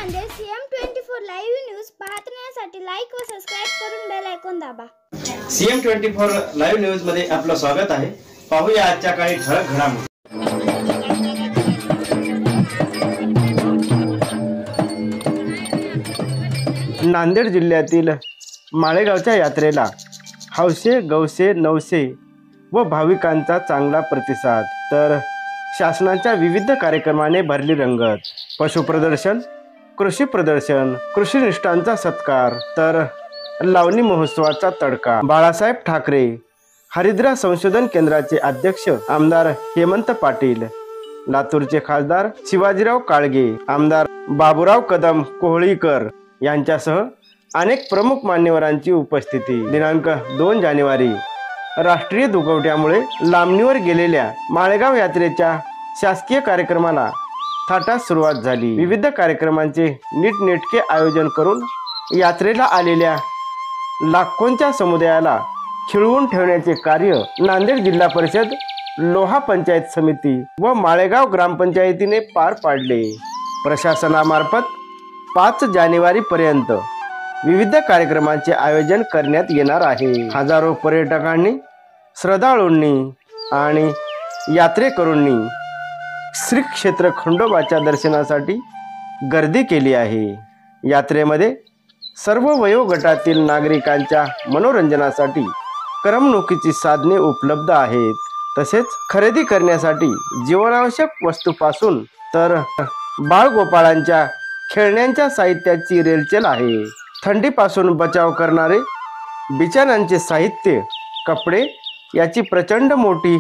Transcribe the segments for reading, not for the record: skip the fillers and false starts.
Nanded CM24 live news पाहण्यासाठी like व subscribe करून बेल आयकॉन दाबा। CM24 लाईव्ह न्यूज मध्ये आपलं स्वागत आहे। पाहूया आजच्या काही ठळक घडामोडी। नांदेड जिल्ह्यातील माळेगावच्या यात्रेला हौसे गौसे नवसे व भाविकांचा चांगला प्रतिसाद, तर शासनाच्या विविध कार्यक्रमाने भरली रंगत। पशु प्रदर्शन, कृषी प्रदर्शन, कृषी निष्ठांचा सत्कार, तर लावणी महोत्सवाचा तडका। बाळासाहेब ठाकरे हरिद्रा संशोधन केंद्राचे अध्यक्ष आमदार हेमंत पाटील, लातूरचे खासदार शिवाजीराव काळगे, आमदार बाबूराव कदम कोहळीकर यांच्यासह अनेक प्रमुख मान्यवरांची उपस्थिती। दिनांक 2 जानेवारी राष्ट्रीय दुखवट्यामुळे लांबणीवर गेलेल्या माळेगाव यात्रेच्या शासकीय कार्यक्रमाला थाटात सुरुवात झाली। विविध कार्यक्रमांचे नीटनेटके आयोजन करून यात्रेला आलेल्या लाखोंच्या समुदायाला खिळवून ठेवण्याचे कार्य नांदेड जिल्हा परिषद, लोहा पंचायत समिती व माळेगाव ग्रामपंचायतीने पार पाडले। प्रशासनामार्फत 5 जानेवारी पर्यंत विविध कार्यक्रमांचे आयोजन करण्यात येणार आहे। हजारो पर्यटकांनी, श्रद्धाळूंनी आणि यात्रेकरूंनी श्री क्षेत्र खंडोबाच्या दर्शनासाठी गर्दी केली आहे। यात्रेमध्ये सर्व वयोगटातील नागरिकांच्या मनोरंजनासाठी करमणुकीची साधने उपलब्ध आहेत। तसेच खरेदी करण्यासाठी जीवनावश्यक वस्तूपासून तर बाळगोपाळांच्या खेळण्यांच्या साहित्याची रेलचेल आहे। थंडीपासून बचाव करणारे बिछानांचे साहित्य, कपडे याची प्रचंड मोठी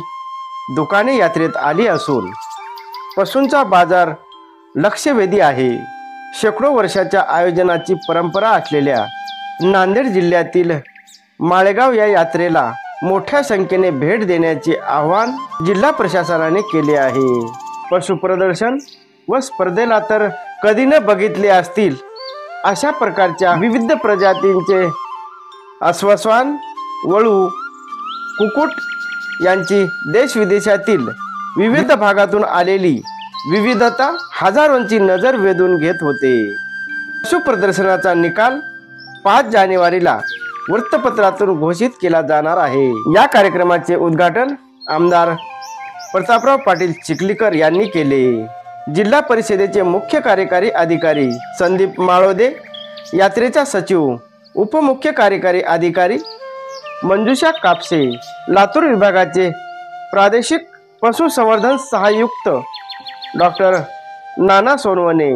दुकाने यात्रेत आली असून पशूंचा बाजार लक्षवेधी आहे। शेकडो वर्षाच्या आयोजनाची परंपरा असलेल्या नांदेड जिल्ह्यातील माळेगाव या यात्रेला मोठ्या संख्येने भेट देण्याचे आवाहन जिल्हा प्रशासनाने केले आहे। पशु प्रदर्शन व स्पर्धेला तर कधी न बघितले असतील अशा प्रकारच्या विविध प्रजातींचे अस्वस्वान, वळू, कुकुट यांची देश विदेशातील विविध भागातून आलेली विविधता हजारोंची नजर वेधून घेत होते। पशु प्रदर्शनाचा निकाल 5 जानेवारीला वृत्तपत्रातून घोषित केला जाणार आहे। या कार्यक्रमाचे उद्घाटन आमदार प्रतापराव पाटील चिखलीकर यांनी केले। जिल्हा परिषदेचे मुख्य कार्यकारी अधिकारी संदीप माळोदे, यात्रेचा सचिव उपमुख्य कार्यकारी अधिकारी मंजुषा कापसे, लातूर विभागाचे प्रादेशिक पशुसंवर्धन सहाय्युक्त डॉक्टर नाना सोनवणे,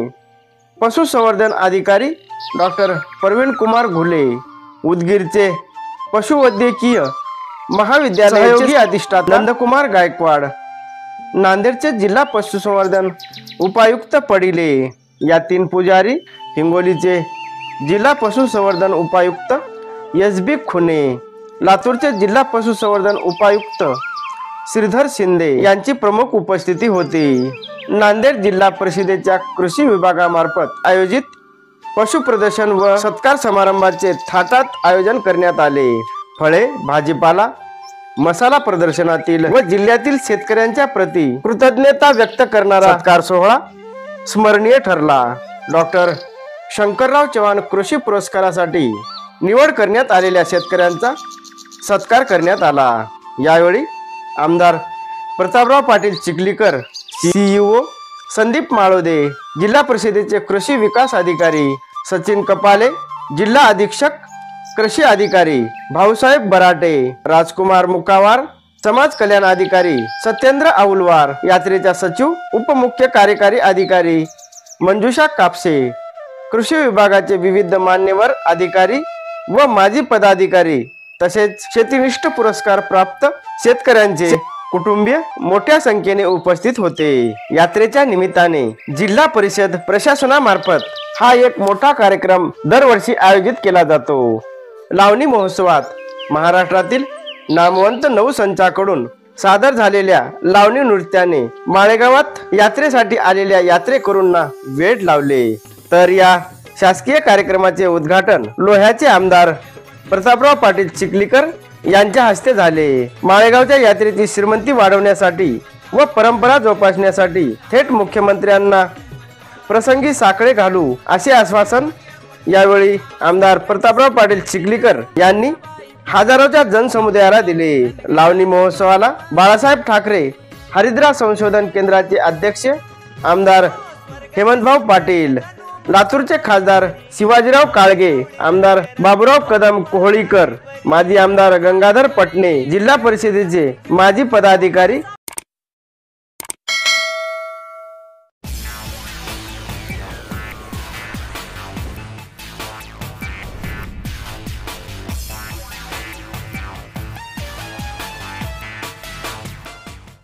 पशुसंवर्धन अधिकारी डॉक्टर प्रवीण कुमार घुले, उदगीरचे पशुवैद्यकीय महाविद्यालयाचे अधिष्ठाता नंदकुमार गायकवाड, नांदेडचे जिल्हा पशुसंवर्धन उपायुक्त पडिले, यातीन पुजारी, हिंगोलीचे जिल्हा पशुसंवर्धन उपायुक्त SB खुने, लातूरचे जिल्हा पशुसंवर्धन उपायुक्त श्रीधर शिंदे यांची प्रमुख उपस्थिती होती। नांदेड जिल्हा परिषदेच्या कृषी विभागामार्फत आयोजित पशु प्रदर्शन व सत्कार समारंभाचे थाटात आयोजन करण्यात आले। फळे, भाजीपाला, मसाला प्रदर्शनातील व जिल्ह्यातील शेतकऱ्यांच्या प्रति कृतज्ञता व्यक्त करणारा सत्कार सोहळा स्मरणीय ठरला। डॉक्टर शंकरराव चव्हाण कृषी पुरस्कारासाठी निवड करण्यात आलेल्या शेतकऱ्यांचा सत्कार करण्यात आला। यावेळी आमदार प्रतापराव पाटील चिखलीकर, CEO संदीप माळोदे, जिल्हा परिषदेचे कृषी विकास अधिकारी सचिन कपाले, जिल्हा अधीक्षक कृषी अधिकारी भाऊसाहेब बराटे, राजकुमार मुकावार, समाज कल्याण अधिकारी सत्येंद्र आऊलवार, यात्रेच्या सचिव उपमुख्य कार्यकारी अधिकारी मंजुषा कापसे, कृषी विभागाचे विविध मान्यवर अधिकारी व माजी पदाधिकारी तसेच शेतीनिष्ठ पुरस्कार प्राप्त शेतकऱ्यांचे कुटुंबीय मोठ्या संख्येने उपस्थित होते। यात्रेच्या निमित्ताने जिल्हा परिषद प्रशासनामार्फत हा एक मोठा कार्यक्रम दरवर्षी आयोजित केला जातो। लावणी महोत्सवात महाराष्ट्रातील नामवंत नवसंचाकडून सादर झालेल्या लावणी नृत्याने माळेगावात यात्रेसाठी आलेल्या यात्रेकरूंना वेड लावले। तर या शासकीय कार्यक्रमाचे उद्घाटन लोह्याचे आमदार प्रतापराव पाटील चिखलीकर यांच्या हस्ते झाले। माळेगावच्या यात्रेची श्रीमंती वाढवण्यासाठी व परंपरा जोपासण्यासाठी थेट मुख्यमंत्र्यांना प्रसंगी साखळे घालू असे आश्वासन यावेळी आमदार प्रतापराव पाटील चिखलीकर यांनी हजारोच्या जनसमुदायाला दिले। लावणी महोत्सवाला बाळासाहेब ठाकरे हरिद्रा संशोधन केंद्राचे अध्यक्ष आमदार हेमंतभाऊ पाटील, लातूरचे खासदार शिवाजीराव काळगे, आमदार बाबूराव कदम कोहळीकर, माजी आमदार गंगाधर पटणे, जिल्हा परिषदेचे माजी पदाधिकारी